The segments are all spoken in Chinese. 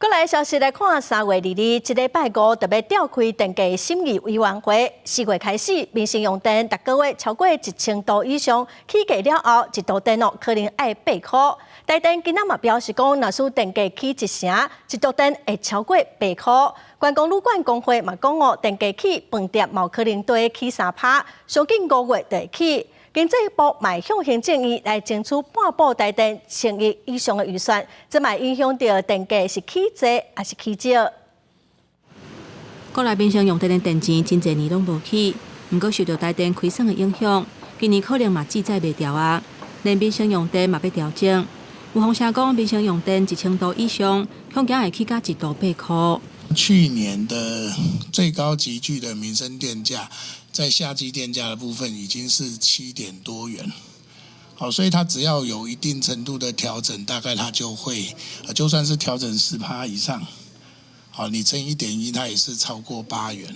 过来消息来看，3月2日，这礼拜五特别召开电价审议委员会。4月开始，民生用电逐个月超过1000度以上，起价了后，一度电可能要8块。台电今仔嘛表示讲，若是电价起1成，一度电会超过8块。观光旅馆工会嘛讲哦，电价起，饭店嘛可能对起3%，上近5月就会起。经济部迈向行政院来争取半部台电1000亿以上的预算，这嘛影响到电价是起多还是起少？国内民生用电的电钱真侪年拢无起，不过受到台电亏损的影响，今年可能嘛记载袂掉啊。连民生用电嘛要调整，有风声讲民生用电1000度以上，恐惊会起价1度8块。去年的最高级距的民生电价，在夏季电价的部分已经是7点多元，好，所以它只要有一定程度的调整，大概它就会，就算是调整10%以上，好，你乘1.1，它也是超过8元，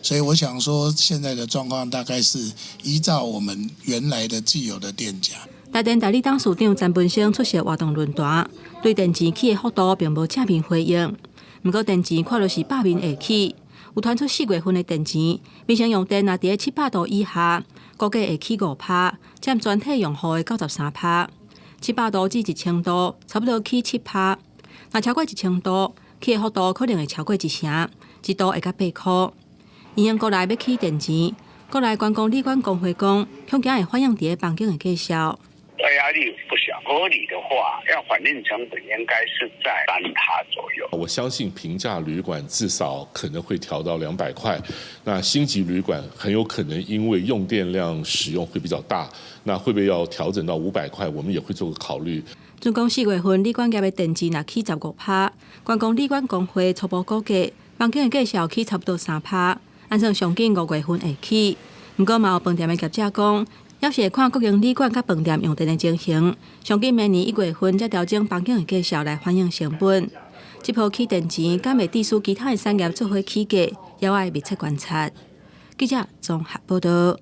所以我想说，现在的状况大概是依照我们原来的既有的电价。台电代理董事长詹文生出席活动论坛，对电钱起的幅度并无正面回应。不过电钱看落是8面会起，有传出4月份的电钱，民生用电若伫700度以下，估计会起5%，占全体用户的93%。700度至1000度，差不多起7%。若超过1000度，起的幅度可能会超过1成，1度会到8块。因应国内要起电钱，国内观光旅馆工会讲，恐惊会反映伫房间的价销。压力不小，合理的话，要反映成本应该是在3%左右。我相信平价旅馆至少可能会调到200块，那星级旅馆很有可能因为用电量使用会比较大，那会不会要调整到500块？我们也会做个考虑。总共4月份旅馆业的电钱若起15%，观光旅馆工会初步估计，房间的价销起差不多3%，按算上近5月份会起。不过嘛有饭店的业者讲，要是会看国营旅馆甲饭店用电的情形，上紧明年1月份才调整房间的价销来反映成本。这波起电钱敢袂抵使其他的产业做伙起价，也要密切观察。记者综合报道。